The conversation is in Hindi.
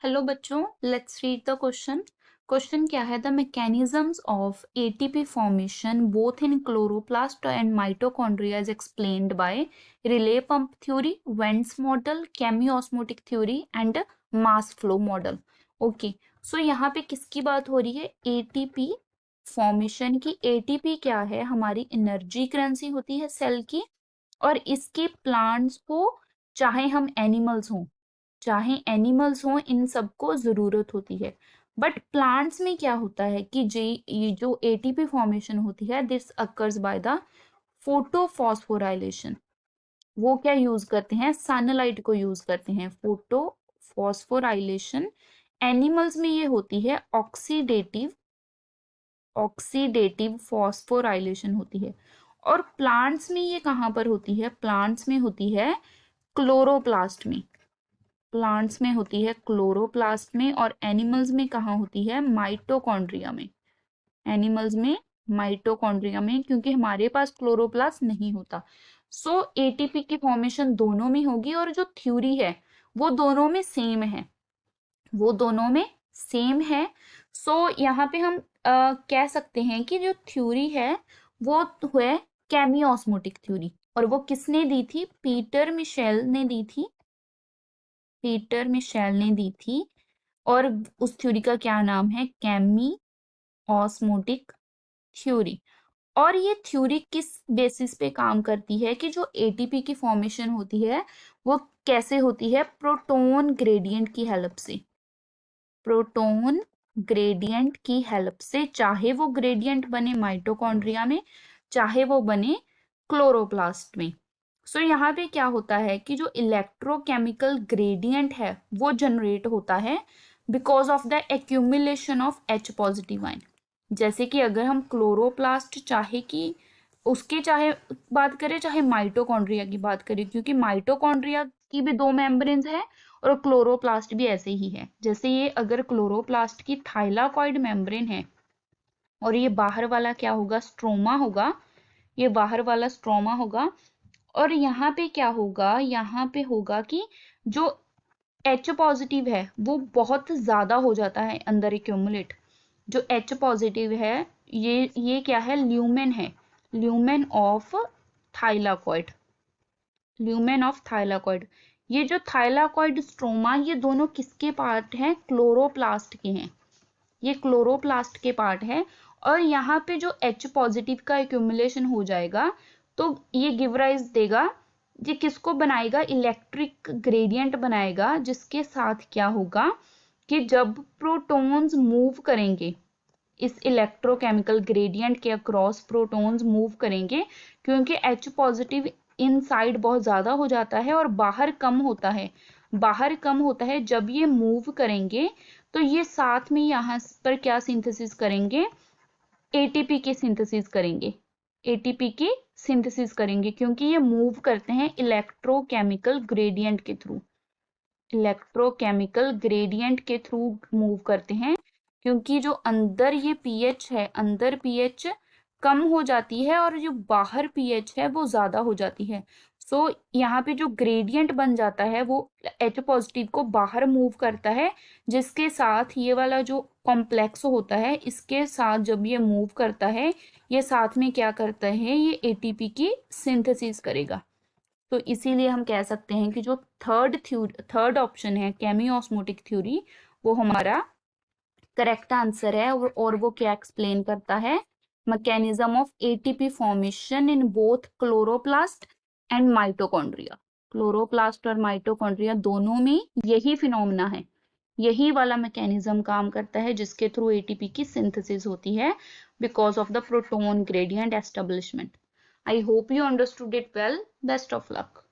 हेलो बच्चों, let's read the question. Question क्या है? The mechanisms of ATP formation both in chloroplast and mitochondria is explained by relay pump theory, Vance's model, chemiosmotic theory and mass flow model. Okay, so यहाँ पे किसकी बात हो रही है? एटीपी फॉर्मेशन की। एटीपी क्या है? हमारी एनर्जी करेंसी होती है सेल की, और इसके प्लांट्स को, चाहे हम एनिमल्स हों चाहे एनिमल्स हों, इन सबको जरूरत होती है। बट प्लांट्स में क्या होता है कि ये जो एटीपी फॉर्मेशन होती है, this occurs by the photophosphorylation. वो क्या यूज करते हैं? सनलाइट को यूज करते हैं, फोटोफॉस्फोराइलेशन। एनिमल्स में ये होती है ऑक्सीडेटिव ऑक्सीडेटिव फॉस्फोराइलेशन होती है। और प्लांट्स में ये कहाँ पर होती है? प्लांट्स में होती है क्लोरोप्लास्ट में। प्लांट्स में होती है क्लोरोप्लास्ट में, और एनिमल्स में कहाँ होती है? माइटोकॉन्ड्रिया में। एनिमल्स में माइटोकॉन्ड्रिया में, क्योंकि हमारे पास क्लोरोप्लास्ट नहीं होता। सो एटीपी की फॉर्मेशन दोनों में होगी, और जो थ्योरी है वो दोनों में सेम है, वो दोनों में सेम है। सो यहाँ पे हम कह सकते हैं कि जो थ्योरी है वो है केमियोस्मोटिक थ्योरी। और वो किसने दी थी? पीटर मिशेल ने दी थी। पीटर मिशेल ने दी थी। और उस थ्योरी का क्या नाम है? केमी ऑस्मोटिक थ्योरी। और ये थ्योरी किस बेसिस पे काम करती है कि जो एटीपी की फॉर्मेशन होती है वो कैसे होती है? प्रोटॉन ग्रेडियंट की हेल्प से। प्रोटॉन ग्रेडियंट की हेल्प से, चाहे वो ग्रेडियंट बने माइटोकॉन्ड्रिया में, चाहे वो बने क्लोरोप्लास्ट में। सो यहाँ पे क्या होता है कि जो इलेक्ट्रोकेमिकल ग्रेडियंट है वो जनरेट होता है because of the accumulation of H positive ion. जैसे कि अगर हम क्लोरोप्लास्ट चाहे बात करें, चाहे माइटोकॉन्ड्रिया की बात करें, क्योंकि माइटोकॉन्ड्रिया की भी दो मेम्ब्रेन्स हैं और क्लोरोप्लास्ट भी ऐसे ही है। जैसे ये अगर क्लोरोप्लास्ट की थाइलाकॉइड मेम्ब्रेन है और ये बाहर वाला क्या होगा? स्ट्रोमा होगा। ये बाहर वाला स्ट्रोमा होगा। और यहाँ पे क्या होगा? यहाँ पे होगा कि जो H पॉजिटिव है वो बहुत ज्यादा हो जाता है अंदर एक्यूमुलेट। जो H पॉजिटिव है, ये क्या है? ल्यूमेन है, lumen of thylakoid. Lumen of thylakoid. ये जो थाइलाकॉइड स्ट्रोमा, ये दोनों किसके पार्ट हैं? क्लोरोप्लास्ट के हैं। ये क्लोरोप्लास्ट के पार्ट है। और यहाँ पे जो H पॉजिटिव का एक्यूमुलेशन हो जाएगा तो ये गिव राइज देगा, ये किसको बनाएगा? इलेक्ट्रिक ग्रेडियंट बनाएगा, जिसके साथ क्या होगा कि जब प्रोटॉन्स मूव करेंगे, इस इलेक्ट्रोकेमिकल ग्रेडियंट के अक्रॉस प्रोटॉन्स मूव करेंगे, क्योंकि H पॉजिटिव इनसाइड बहुत ज्यादा हो जाता है और बाहर कम होता है। बाहर कम होता है, जब ये मूव करेंगे तो ये साथ में यहाँ पर क्या सिंथेसिस करेंगे? एटीपी की सिंथेसिस करेंगे। एटीपी की सिंथेसिस करेंगे क्योंकि ये मूव करते हैं इलेक्ट्रोकेमिकल ग्रेडियंट के थ्रू। इलेक्ट्रोकेमिकल ग्रेडियंट के थ्रू मूव करते हैं, क्योंकि जो अंदर ये पीएच है, अंदर पीएच कम हो जाती है और जो बाहर पीएच है वो ज्यादा हो जाती है। सो यहाँ पे जो ग्रेडियंट बन जाता है वो H पॉजिटिव को बाहर मूव करता है, जिसके साथ ये वाला जो कॉम्प्लेक्स होता है, इसके साथ जब ये मूव करता है, ये साथ में क्या करता है? ये एटीपी की सिंथेसिस करेगा। तो इसीलिए हम कह सकते हैं कि जो थर्ड ऑप्शन है केमियोस्मोटिक थ्योरी, वो हमारा करेक्ट आंसर है। और वो क्या एक्सप्लेन करता है? Mechanism of ATP formation in both chloroplast and mitochondria. Chloroplast और माइटोकॉन्ड्रिया दोनों में यही फिनोमेना है, यही वाला मैकेनिज्म काम करता है, जिसके थ्रू एटीपी की सिंथेसिस होती है because of the proton gradient establishment. I hope you understood it well. Best of luck.